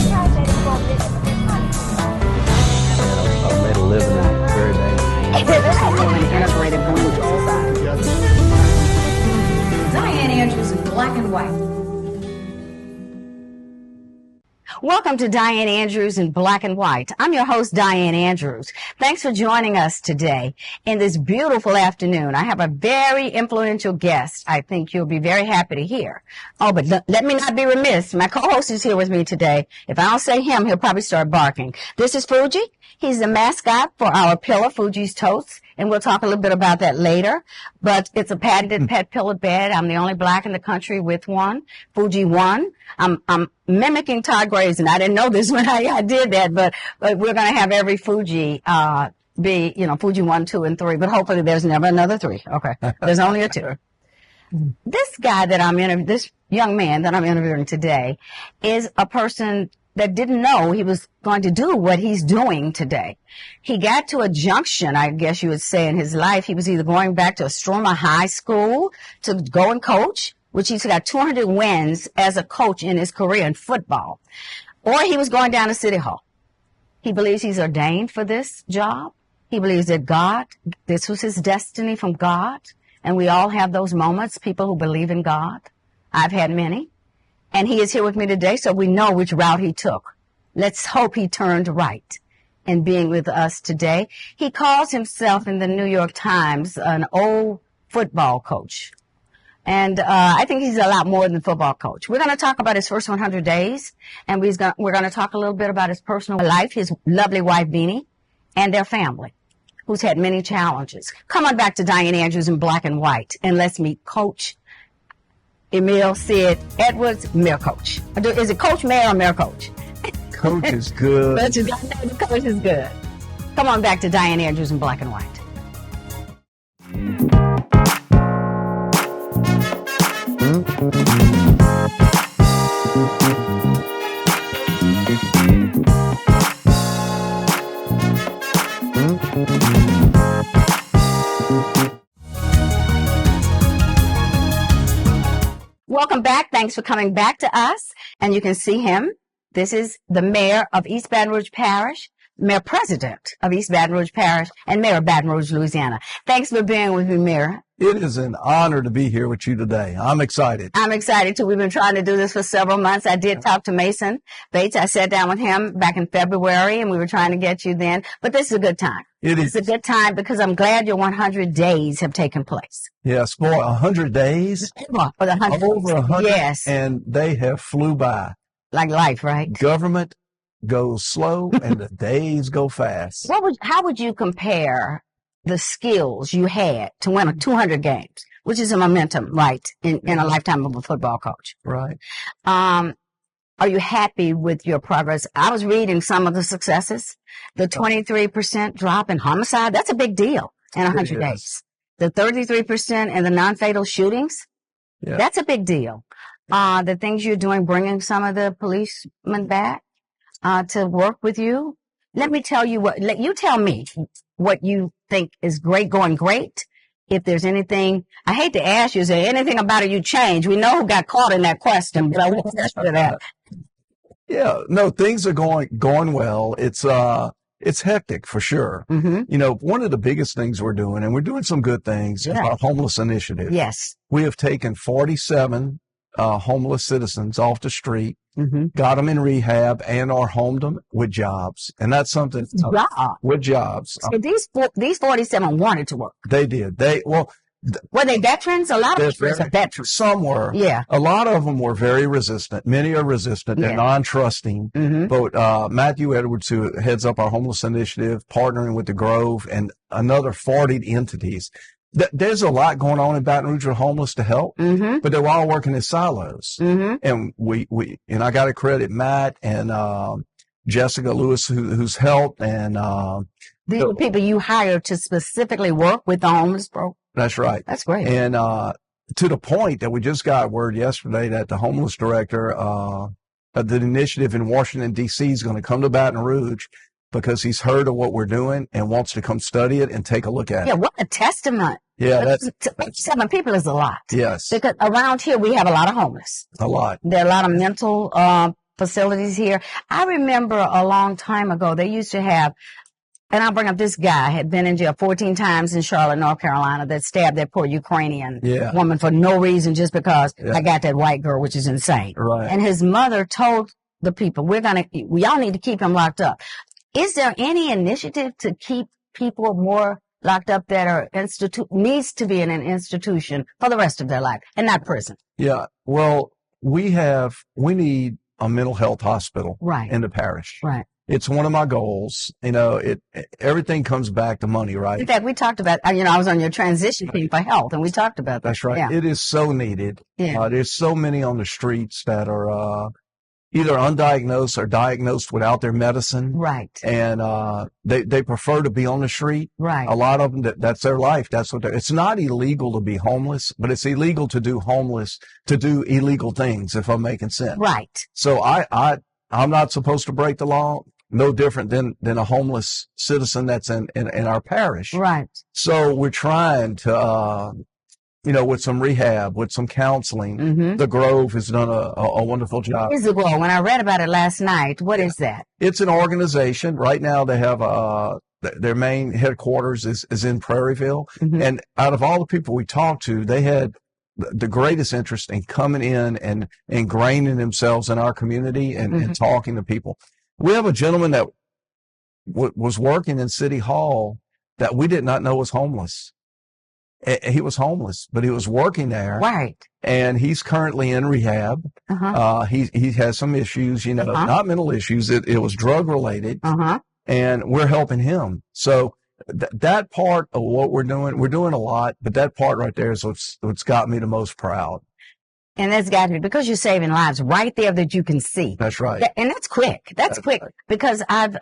I made a living in very dangerous. Integrated Rouge all sides. Dianne Andrews in black and white. Welcome to Dianne Andrews in Black and White. I'm your host, Dianne Andrews. Thanks for joining us today in this beautiful afternoon. I have a very influential guest I think you'll be very happy to hear. Oh, but let me not be remiss. My co-host is here with me today. If I don't say him, he'll probably start barking. This is Fuji. He's the mascot for our pillow, Fuji's Totes, and we'll talk a little bit about that later. But it's a patented pet pillow bed. I'm the only black in the country with one. Fuji won. I'm mimicking Todd Graves, and I didn't know this when I did that, but we're going to have every Fuji be, Fuji 1, 2, and 3, but hopefully there's never another 3. Okay. There's only a 2. This guy that this young man that I'm interviewing today is a person that didn't know he was going to do what he's doing today. He got to a junction, I guess you would say, in his life. He was either going back to Astroma High School to go and coach, which he's got 200 wins as a coach in his career in football, or he was going down to City Hall. He believes he's ordained for this job. He believes that this was his destiny from God. And we all have those moments, people who believe in God. I've had many. And he is here with me today, so we know which route he took. Let's hope he turned right in being with us today. He calls himself in the New York Times an old football coach. And I think he's a lot more than a football coach. We're going to talk about his first 100 days, and we're going to talk a little bit about his personal life, his lovely wife, Beanie, and their family, who's had many challenges. Come on back to Dianne Andrews in Black and White, and let's meet Coach Emil Sid Edwards, Mayor Coach. Is it Coach Mayor or Mayor Coach? Coach is good. Coach is good. Come on back to Dianne Andrews in Black and White. Welcome back. Thanks for coming back to us. And you can see him. This is the mayor of East Baton Rouge Parish, mayor president of East Baton Rouge Parish, and mayor of Baton Rouge, Louisiana. Thanks for being with me, Mayor. It is an honor to be here with you today. I'm excited. I'm excited too. We've been trying to do this for several months. I did talk to Mason Bates. I sat down with him back in February, and we were trying to get you then. But this is a good time. It's a good time because I'm glad your 100 days have taken place. Yes, boy, 100 days. Over 100. Yes. And they have flew by. Like life, right? Government goes slow and the days go fast. How would you compare the skills you had to win 200 games, which is a momentum, right, in a lifetime of a football coach? Right. Are you happy with your progress? I was reading some of the successes. The 23% drop in homicide, that's a big deal in 100 days. The 33% in the non-fatal shootings, that's a big deal. The things you're doing, bringing some of the policemen back to work with you. Let me tell you you tell me what you think is going great. If there's anything, I hate to ask you, is there anything about it you change? We know who got caught in that question, but I won't ask you that. Yeah, no, things are going well. It's hectic for sure. Mm-hmm. One of the biggest things we're doing, and we're doing some good things, is our homeless initiative. Yes. We have taken 47 homeless citizens off the street, got them in rehab, and are homed them with jobs. And that's something with jobs. So these 47 wanted to work. They did. Were they veterans? A lot of them were veterans. Some were. Yeah. A lot of them were very resistant. Many are resistant. They're non-trusting. But Matthew Edwards, who heads up our homeless initiative, partnering with the Grove and another 40 entities. There's a lot going on in Baton Rouge with homeless to help, but they're all working in silos. And and I got to credit Matt and Jessica Lewis, who's helped. And these are people you hired to specifically work with the homeless, bro. That's right. That's great. And to the point that we just got word yesterday that the homeless director of the initiative in Washington, D.C. is going to come to Baton Rouge because he's heard of what we're doing and wants to come study it and take a look at it. Yeah, what a testament. Yeah, 7 people is a lot. Yes. Because around here we have a lot of homeless. A lot. There are a lot of mental facilities here. I remember a long time ago, they used to have, and I'll bring up this guy, had been in jail 14 times in Charlotte, North Carolina, that stabbed that poor Ukrainian woman for no reason, just because I got that white girl, which is insane. Right. And his mother told the people, y'all need to keep him locked up. Is there any initiative to keep people more locked up that are needs to be in an institution for the rest of their life and not prison? Yeah. Well, we need a mental health hospital in the parish. Right. It's one of my goals. You know, everything comes back to money, right? In fact, we talked about, I was on your transition team for health, and we talked about that. That's right. Yeah. It is so needed. Yeah. There's so many on the streets that are, either undiagnosed or diagnosed without their medicine. Right. And, they prefer to be on the street. Right. A lot of them, that's their life. That's what it's not illegal to be homeless, but it's illegal to do illegal things, if I'm making sense. Right. So I'm not supposed to break the law. No different than a homeless citizen that's in our parish. Right. So we're trying to, with some rehab, with some counseling. The Grove has done a wonderful job. What is the Grove? When I read about it last night, what is that? It's an organization. Right now they have their main headquarters is in Prairieville. And out of all the people we talked to, they had the greatest interest in coming in and ingraining themselves in our community and talking to people. We have a gentleman that was working in City Hall that we did not know was homeless. He was homeless, but he was working there. Right. And he's currently in rehab. He has some issues, not mental issues. It was drug related. And we're helping him. So that part of what we're doing a lot, but that part right there is what's got me the most proud. And that's got to be because you're saving lives right there that you can see. That's right. And that's quick. That's quick right. Because I've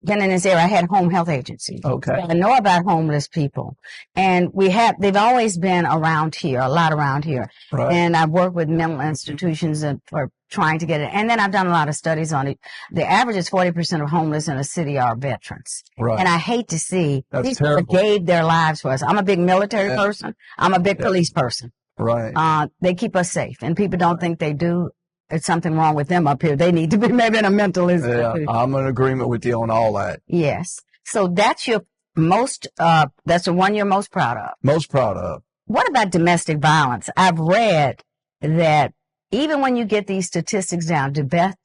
been in this area. I had home health agencies. Okay. So I know about homeless people. And they've always been around here, a lot around here. Right. And I've worked with mental institutions for trying to get it. And then I've done a lot of studies on it. The average is 40% of homeless in a city are veterans. Right. And I hate to see these terrible. people gave their lives for us. I'm a big military person. I'm a big police person. Right. They keep us safe, and people don't think they do. It's something wrong with them up here. They need to be maybe in a mental institution. Yeah, I'm in agreement with you on all that. Yes. So that's your that's the one you're most proud of. Most proud of. What about domestic violence? I've read that even when you get these statistics down,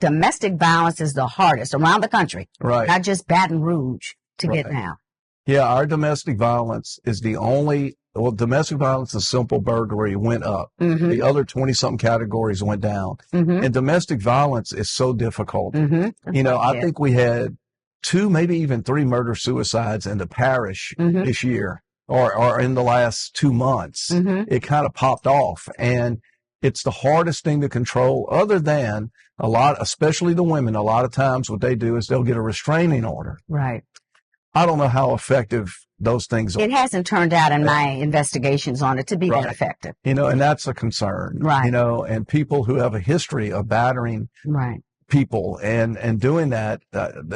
domestic violence is the hardest around the country. Right. Not just Baton Rouge to get down. Yeah, our domestic violence is domestic violence and simple burglary went up. The other 20-something categories went down. And domestic violence is so difficult. I think we had 2, maybe even 3 murder-suicides in the parish this year or in the last 2 months. It kind of popped off. And it's the hardest thing to control other than especially the women. A lot of times what they do is they'll get a restraining order. Right. I don't know how effective those things are. It hasn't turned out in my investigations on it to be that effective. And that's a concern. Right. And people who have a history of battering people and doing that,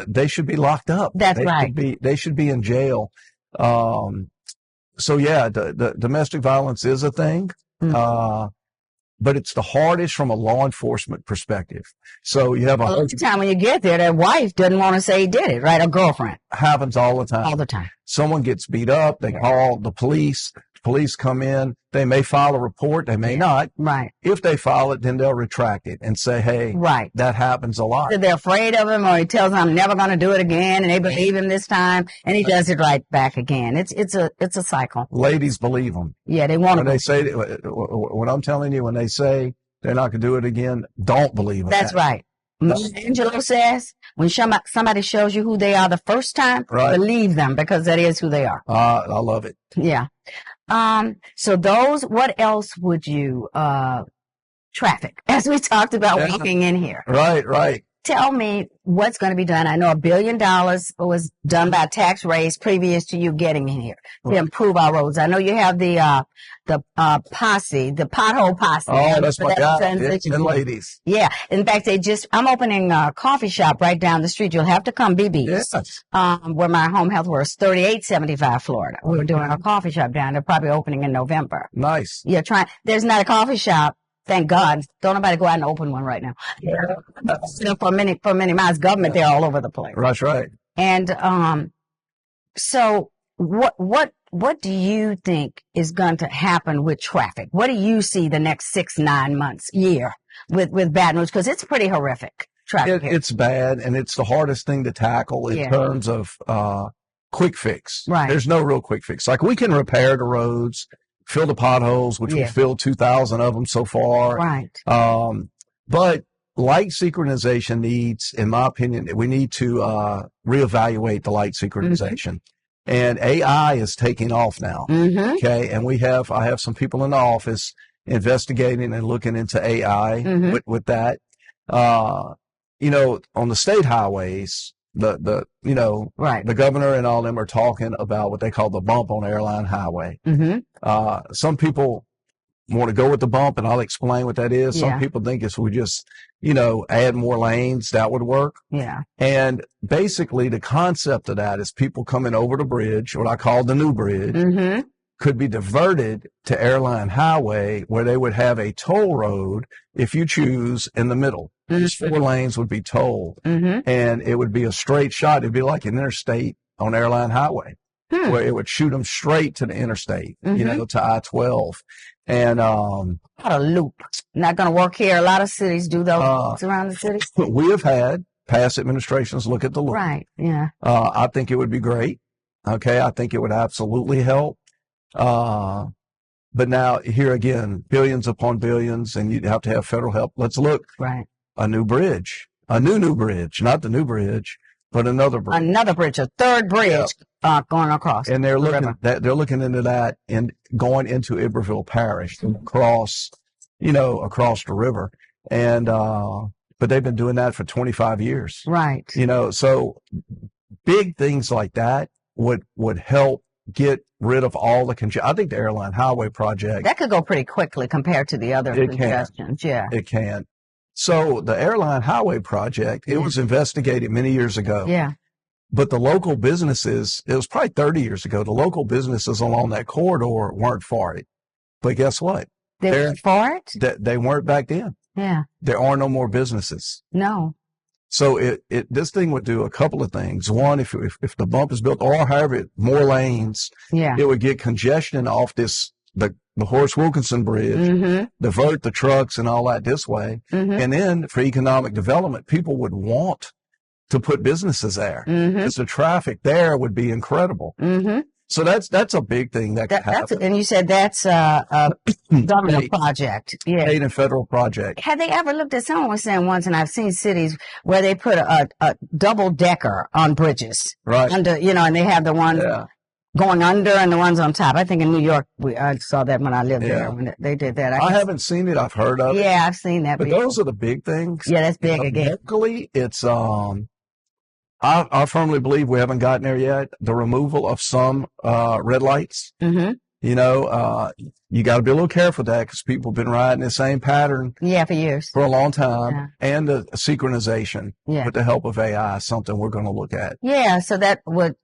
they should be locked up. That's right. They should be in jail. So yeah, the domestic violence is a thing. But it's the hardest from a law enforcement perspective. So you have the time when you get there, their wife doesn't want to say he did it, right? A girlfriend. Happens all the time. All the time. Someone gets beat up. They call the police. Police come in. They may file a report. They may not. Right. If they file it, then they'll retract it and say, hey, that happens a lot. They're afraid of him, or he tells them, I'm never going to do it again. And they believe him this time. And he does it right back again. It's a cycle. Ladies believe him. Yeah, they want to. When they say, what I'm telling you, when they say they're not going to do it again, don't believe them. That's right. Angelo says, when somebody shows you who they are the first time, believe them, because that is who they are. I love it. Yeah. So what else would you, traffic, as we talked about walking in here? Right. Tell me what's going to be done. I know $1 billion was done by tax raise previous to you getting in here to improve our roads. I know you have the posse, the pothole posse. Oh, that's my guy. And ladies. Yeah. In fact, I'm opening a coffee shop right down the street. You'll have to come, BB's. Yes. Where my home health was, 3875 Florida. We were doing a coffee shop down there, probably opening in November. Nice. There's not a coffee shop Thank God. Don't nobody go out and open one right now. For many miles, government, they're all over the place. That's right. And, so what do you think is going to happen with traffic? What do you see the next 6, 9 months, year with Baton Rouge? Because it's pretty horrific. Traffic here. It's bad, and it's the hardest thing to tackle in terms of quick fix. Right. There's no real quick fix. Like, we can repair the roads, fill the potholes, which we filled 2,000 of them so far. Right. But light synchronization needs, in my opinion, we need to reevaluate the light synchronization. And AI is taking off now. Okay. And I have some people in the office investigating and looking into AI with that. You know, on the state highways, the governor and all them are talking about what they call the bump on Airline Highway. Some people want to go with the bump, and I'll explain what that is. Some people think if we just, add more lanes, that would work. Yeah. And basically the concept of that is people coming over the bridge, what I call the new bridge, could be diverted to Airline Highway, where they would have a toll road, if you choose, in the middle. These 4 lanes would be tolled, and it would be a straight shot. It'd be like an interstate on Airline Highway, where it would shoot them straight to the interstate, to I-12. And what a loop. Not going to work here. A lot of cities do those loops around the city. We have had past administrations look at the loop. Right, yeah. I think it would be great. Okay, I think it would absolutely help. But now, here again, billions upon billions, and you'd have to have federal help. Let's look. Right. A new bridge. A new bridge. Not the new bridge, but another bridge. Another bridge, a third bridge going across. And they're looking into that and going into Iberville Parish, across the river. And but they've been doing that for 25 years. Right. So big things like that would help get rid of all the congestion. I think the Airline Highway project, that could go pretty quickly compared to the other congestions. Yeah, it can. So the Airline Highway project, it was investigated many years ago. Yeah. But the local businesses, it was probably 30 years ago, the local businesses along that corridor weren't for it. But guess what? They weren't for it? They weren't back then. Yeah. There are no more businesses. No. So this thing would do a couple of things. One, if the bump is built, or however, more lanes, it would get congestion off the Horace Wilkinson Bridge, divert the trucks and all that this way. And then for economic development, people would want to put businesses there, because the traffic there would be incredible. So that's a big thing that could happen. And you said that's a government project. Yeah. State and federal project. Had they ever looked at, someone was saying once, and I've seen cities where they put a double decker on bridges. Right. Under, and they have the one going under and the ones on top. I think in New York, I saw that when I lived there, when they did that. I haven't seen it. I've heard of it. Yeah, I've seen that. But those are the big things. Yeah, that's big again. Locally, it's, I firmly believe we haven't gotten there yet. The removal of some red lights. You got to be a little careful with that, because people have been riding the same pattern. Yeah, for years. For a long time. Yeah. And the synchronization with the help of AI is something we're going to look at. Yeah, so that would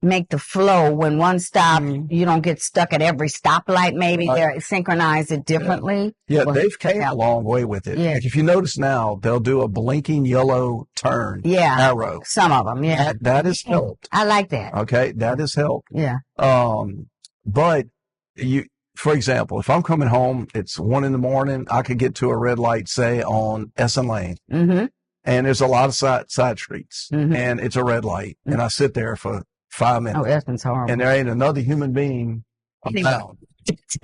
make the flow, when one stop, you don't get stuck at every stoplight. Maybe they synchronize it differently. Yeah, they've came a long way with it. Yeah. Like, if you notice now, they'll do a blinking yellow turn arrow. Some of them, that has helped. I like that. Okay, that has helped. Yeah. But for example, if I'm coming home, it's 1 a.m, I could get to a red light, say on Essen Lane. And there's a lot of side streets, and it's a red light, and I sit there for 5 minutes. Oh, Essen's horrible. And there ain't another human being around.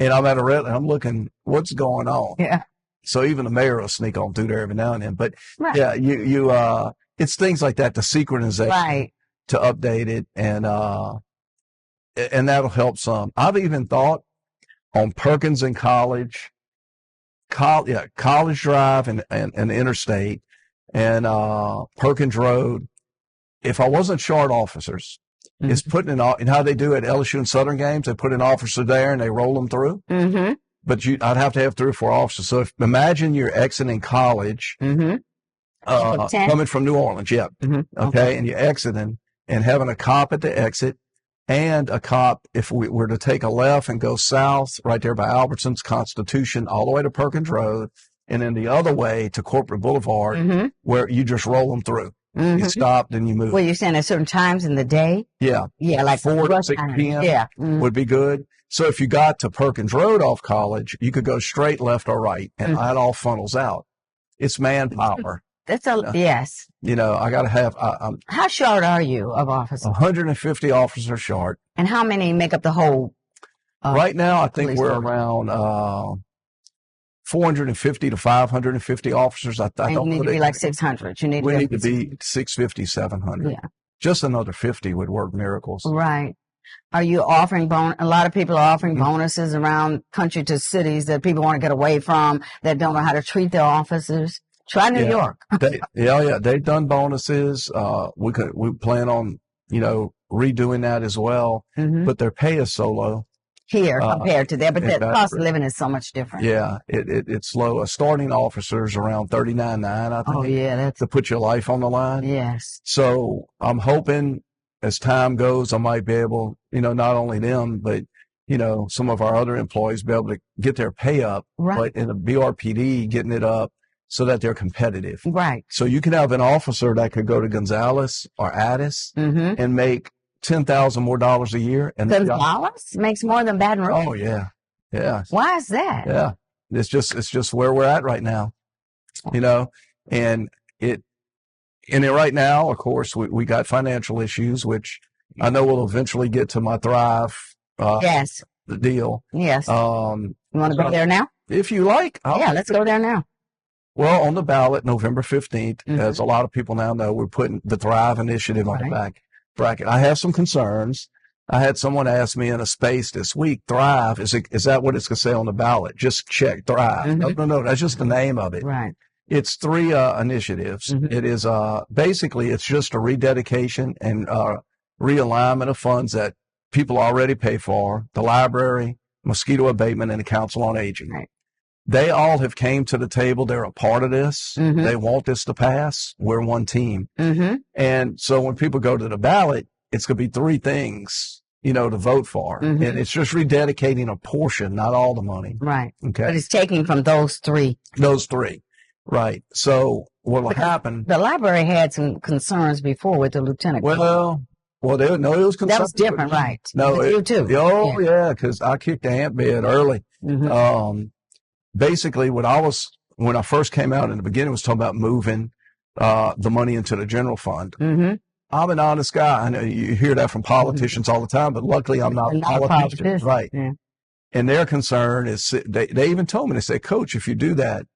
And I'm at a red light, I'm looking, what's going on? Yeah. So even the mayor will sneak on through there every now and then. But yeah, it's things like that, the synchronization to update it, and that'll help some. I've even thought on Perkins and College Drive and the interstate, and Perkins Road, if I wasn't short officers, is putting in how they do at LSU and Southern games. They put an officer there and they roll them through. But I'd have to have 3 or 4 officers. So imagine you're exiting College, coming from New Orleans. Yeah. Okay. And you're exiting and having a cop at the exit and a cop, if we were to take a left and go south right there by Albertsons, Constitution, all the way to Perkins Road, and then the other way to Corporate Boulevard, where you just roll them through. You stop, then you move. Well, you're saying at certain times in the day? Yeah. Yeah, like 4 to 6 p.m. Would be good. So if you got to Perkins Road off College, you could go straight left or right, and that all funnels out. It's manpower. That's yes. You know, I got to have. How short are you of officers? 150 officers short. And how many make up the whole? Right now, I think we're around 450 to 550 officers. I don't you need to be like 600. We need to be 650, 700. Yeah. Just another 50 would work miracles. Right. Are you offering a lot of people are offering bonuses around country to cities that people want to get away from, that don't know how to treat their officers? Try New York. They've done bonuses. We plan on, redoing that as well. But their pay is so low here compared to there. But the cost of living is so much different. Yeah, it's low. A starting officer's around $39,900, I think. Oh yeah, that's to put your life on the line. Yes. So I'm hoping as time goes, I might be able, not only them, but some of our other employees be able to get their pay up. Right. But in the BRPD, getting it up so that they're competitive. Right. So you can have an officer that could go to Gonzales or Addis and make $10,000 more a year. And Gonzales makes more than Baton Rouge. Oh yeah, yeah. Why is that? Yeah, it's just where we're at right now, and right now, of course, we got financial issues, which I know will eventually get to my Thrive. Yes. The deal. Yes. You want to go there now? If you like. Let's go there now. Well, on the ballot, November 15th, as a lot of people now know, we're putting the Thrive Initiative on the back bracket. I have some concerns. I had someone ask me in a space this week, Thrive, is that what it's going to say on the ballot? Just check Thrive. No, that's just the name of it. Right. It's 3 initiatives. It is basically it's just a rededication and realignment of funds that people already pay for, the library, mosquito abatement, and the Council on Aging. Right. They all have came to the table. They're a part of this. They want this to pass. We're one team. And so when people go to the ballot, it's going to be 3 things, to vote for. And it's just rededicating a portion, not all the money. Right. Okay. But it's taking from those 3. Those 3. Right. So what will happen? The library had some concerns before with the lieutenant. Well, it was concerns. That was different, right? No, you too. Oh, yeah, because I kicked the ant bed early. Basically, when I first came out in the beginning, was talking about moving the money into the general fund. I'm an honest guy. I know you hear that from politicians all the time, but luckily I'm not a politician. Right. Yeah. And their concern is, they even told me, they said, Coach, if you do that,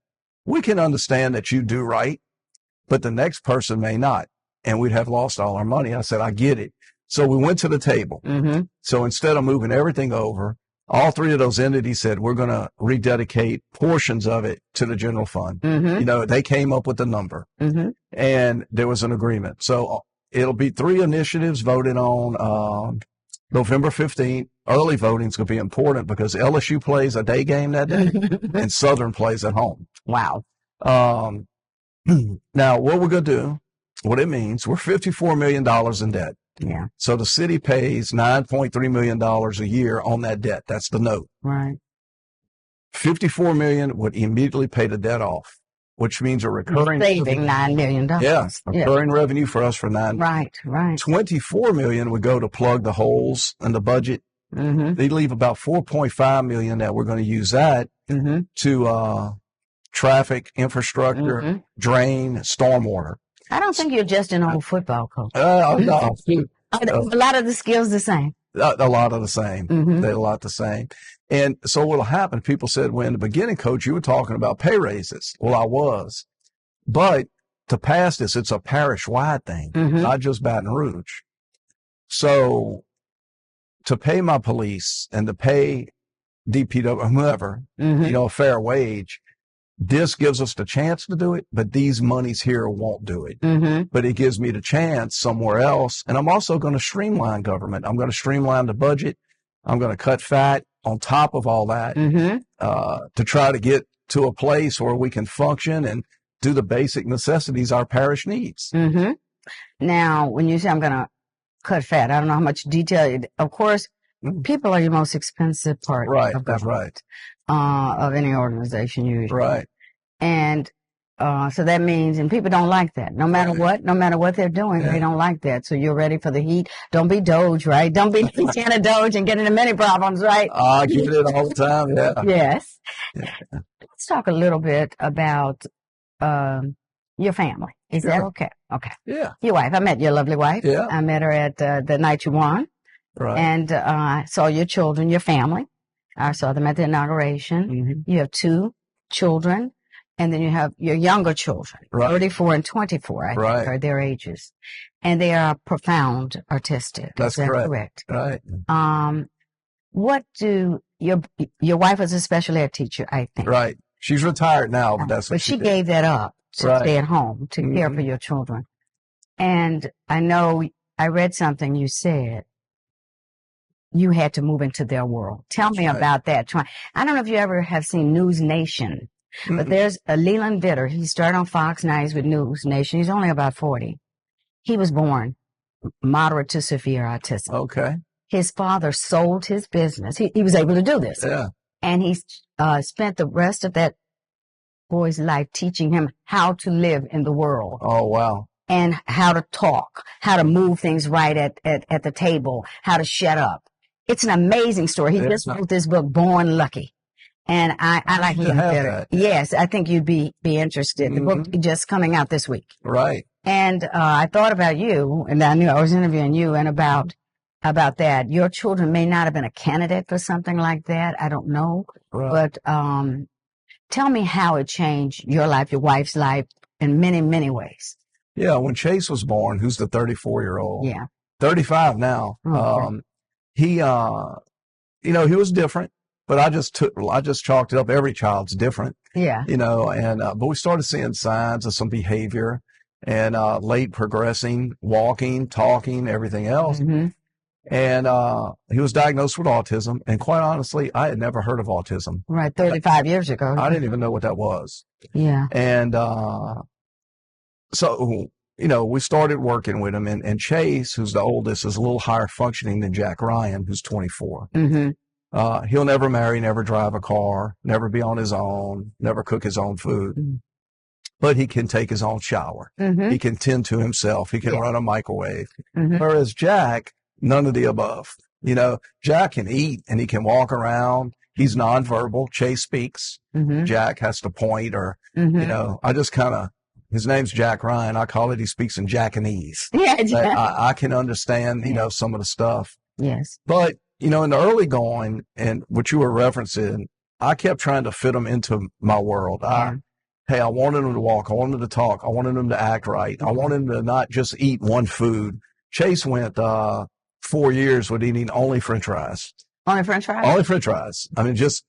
we can understand that you do right, but the next person may not, and we'd have lost all our money. I said, I get it. So we went to the table. So instead of moving everything over, all 3 of those entities said, we're going to rededicate portions of it to the general fund. They came up with the number and there was an agreement. So it'll be 3 initiatives voted on November 15th. Early voting is going to be important because LSU plays a day game that day and Southern plays at home. Wow. Now, what we're going to do, what it means, we're $54 million in debt. Yeah. So the city pays $9.3 million a year on that debt. That's the note. Right. $54 million would immediately pay the debt off, which means a recurring saving $9 million. Yeah. Recurring revenue for us for $9 million. Right. $24 million would go to plug the holes in the budget. They leave about $4.5 million that we're going to use that to traffic, infrastructure, drain, stormwater. I don't think you're just an old football coach. No. A lot of the skills the same. A lot of the same. They're a lot the same. And so what'll happen, people said, well, in the beginning, Coach, you were talking about pay raises. Well, I was. But to pass this, it's a parish-wide thing, not just Baton Rouge. So to pay my police and to pay DPW, whoever, a fair wage, this gives us the chance to do it, but these monies here won't do it. But it gives me the chance somewhere else. And I'm also going to streamline government. I'm going to streamline the budget. I'm going to cut fat on top of all that to try to get to a place where we can function and do the basic necessities our parish needs. Now, when you say I'm going to cut fat. I don't know how much detail. Of course, people are your most expensive part Right. of That's government, right. of any organization usually. Right. And so that means, and people don't like that. No matter what they're doing, they don't like that. So you're ready for the heat. Don't be Doge, right? Don't be Lieutenant Doge and get into many problems, right? I get it all the time. Yeah. Yes. Yeah. Let's talk a little bit about your family. Is that okay? Okay. Yeah. Your wife. I met your lovely wife. Yeah. I met her at the night you won. Right. And I saw your children, your family. I saw them at the inauguration. Mm-hmm. You have 2 children. And then you have your younger children, right. 34 and 24, I think, are their ages. And they are profound artistic. That's Is that correct? Right. What do your wife was a special ed teacher, I think. Right. She's retired now, but that's what she gave that up to stay at home, to care for your children. And I know I read something you said. You had to move into their world. Tell me about that. I don't know if you ever have seen News Nation. But there's a Leland Vitter. He started on Fox now. He's with News Nation. He's only about 40. He was born moderate to severe autism. Okay. His father sold his business. He was able to do this. Yeah. And he spent the rest of that boy's life teaching him how to live in the world. Oh, wow. And how to talk, how to move things right at the table, how to shut up. It's an amazing story. He just wrote this book, Born Lucky. And I like him better. Yes, I think you'd be interested. The book just coming out this week. Right. And I thought about you, and I knew I was interviewing you, and about that. Your children may not have been a candidate for something like that. I don't know. Right. But tell me how it changed your life, your wife's life, in many, many ways. Yeah, when Chase was born, who's the 34-year-old? Yeah. 35 now. Okay. He was different. But I just chalked it up. Every child's different. Yeah. And, but we started seeing signs of some behavior and, late progressing, walking, talking, everything else. Mm-hmm. And, he was diagnosed with autism. And quite honestly, I had never heard of autism. Right. 35 years ago. I didn't even know what that was. Yeah. And, so, we started working with him, and Chase, who's the oldest, is a little higher functioning than Jack Ryan, who's 24. Mm-hmm. He'll never marry, never drive a car, never be on his own, never cook his own food, but he can take his own shower. Mm-hmm. He can tend to himself. He can run a microwave. Mm-hmm. Whereas Jack, none of the above. Jack can eat and he can walk around. He's nonverbal. Chase speaks. Mm-hmm. Jack has to point or, I just his name's Jack Ryan. I call it, he speaks in Jackanese. Yeah, I can understand, some of the stuff. Yes. But, in the early going, and what you were referencing, I kept trying to fit them into my world. I wanted them to walk. I wanted them to talk. I wanted them to act right. I wanted them to not just eat one food. Chase went 4 years with eating only French fries. Only French fries? Only French fries. I mean, just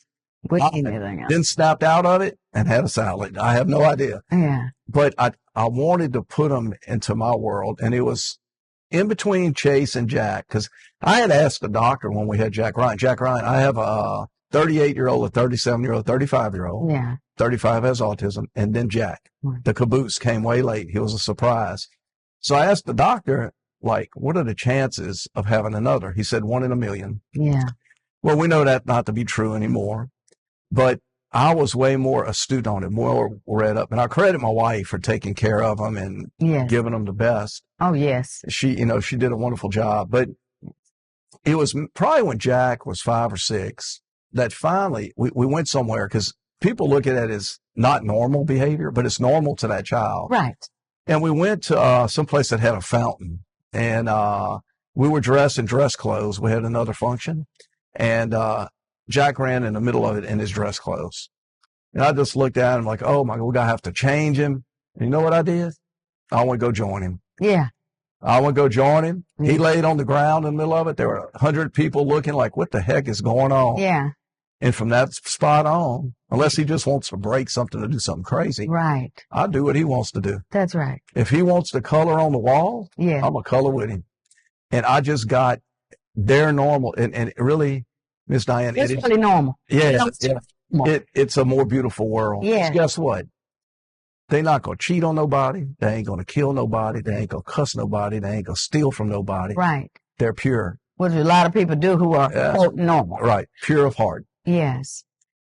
anything else. Then snapped out of it and had a salad. I have no idea. Yeah. But I wanted to put them into my world, and it was in between Chase and Jack, because I had asked the doctor when we had Jack Ryan, I have a 38-year-old, a 37-year-old, 35-year-old. Yeah. 35 has autism. And then Jack, the caboose came way late. He was a surprise. So I asked the doctor, what are the chances of having another? He said 1 in a million. Yeah. Well, we know that not to be true anymore, but I was way more astute on it, more read up. And I credit my wife for taking care of them and giving them the best. Oh, yes. She did a wonderful job. But it was probably when Jack was 5 or 6 that finally we went somewhere, because people look at it as not normal behavior, but it's normal to that child. Right. And we went to someplace that had a fountain, and we were dressed in dress clothes. We had another function, and Jack ran in the middle of it in his dress clothes. And I just looked at him like, oh my God, we're going to have to change him. And you know what I did? I went to go join him. Yeah. I went to go join him. Mm-hmm. He laid on the ground in the middle of it. There were 100 people looking like, what the heck is going on? Yeah. And from that spot on, unless he just wants to break something to do something crazy. Right. I'll do what he wants to do. That's right. If he wants to color on the wall, I'm going to color with him. And I just got their normal. And really, Miss Dianne, it's really normal. Yeah. It's a more beautiful world. Yeah. Guess what? They're not going to cheat on nobody. They ain't going to kill nobody. They ain't going to cuss nobody. They ain't going to steal from nobody. Right. They're pure. Which a lot of people do who are, quote, normal. Right. Pure of heart. Yes.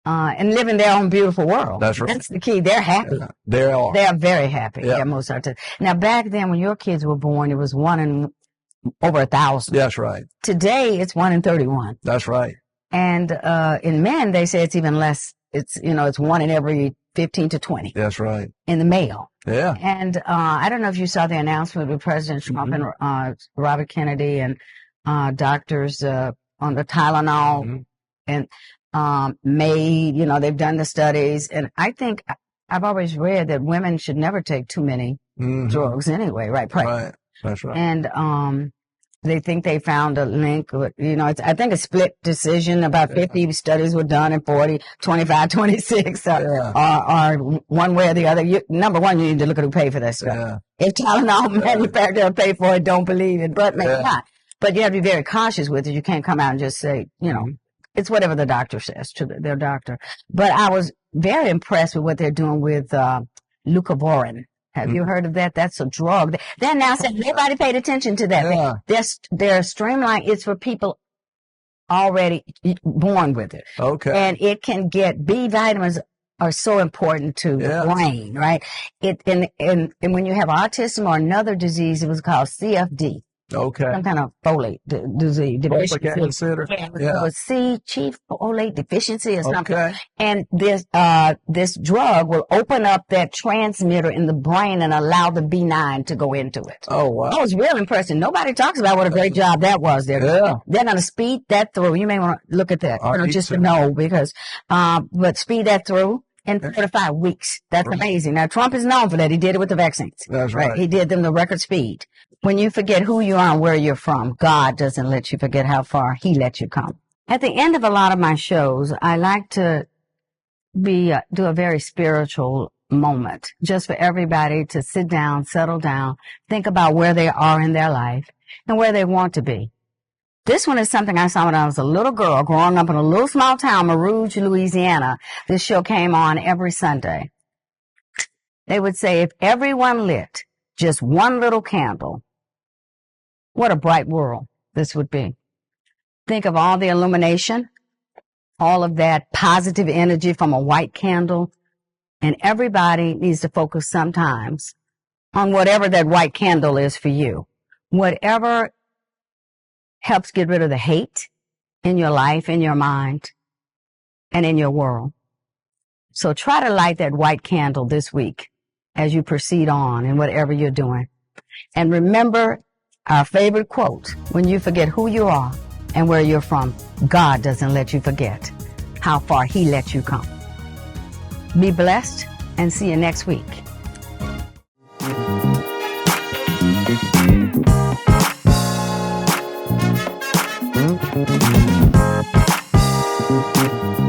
And live in their own beautiful world. That's right. That's the key. They're happy. They are. They are very happy. Yeah. Yeah, most of the time. Now, back then when your kids were born, it was 1 in over 1,000. That's right. Today, it's 1 in 31. That's right. And in men, they say it's even less. It's, it's 1 in every 15 to 20. That's right. In the male. Yeah. And I don't know if you saw the announcement with President Trump and Robert Kennedy and doctors on the Tylenol and made, they've done the studies. And I think I've always read that women should never take too many drugs anyway, right? Right. That's right. And they think they found a link. I think a split decision. About 50 studies were done, and 40, 25, 26 are one way or the other. Number one, you need to look at who paid for that stuff. Yeah. If Tylenol manufacturer paid for it, don't believe it, but maybe not. But you have to be very cautious with it. You can't come out and just say, it's whatever the doctor says to their doctor. But I was very impressed with what they're doing with leucovorin. Have you heard of that? That's a drug. They're now saying nobody paid attention to that. Yeah. They're streamlined. It's for people already born with it. Okay. And it can get B vitamins are so important to the brain, right? And when you have autism or another disease, it was called CFD. Okay. Some kind of folate disease. Consider. So chief folate deficiency or something. Okay. And this drug will open up that transmitter in the brain and allow the B9 to go into it. Oh, wow. That was real impressive. Nobody talks about what a great job that was there. Yeah. They're going to speed that through. You may want to look at that, just to know because, but speed that through. In 4 to 5 weeks. That's amazing. Now, Trump is known for that. He did it with the vaccines. That's right. He did them the record speed. When you forget who you are and where you're from, God doesn't let you forget how far He let you come. At the end of a lot of my shows, I like to do a very spiritual moment just for everybody to sit down, settle down, think about where they are in their life and where they want to be. This one is something I saw when I was a little girl growing up in a little small town, Baton Rouge, Louisiana. This show came on every Sunday. They would say, if everyone lit just one little candle, what a bright world this would be. Think of all the illumination, all of that positive energy from a white candle, and everybody needs to focus sometimes on whatever that white candle is for you. Whatever helps get rid of the hate in your life, in your mind, and in your world. So try to light that white candle this week as you proceed on in whatever you're doing. And remember our favorite quote, when you forget who you are and where you're from, God doesn't let you forget how far He let you come. Be blessed and see you next week. Thank you.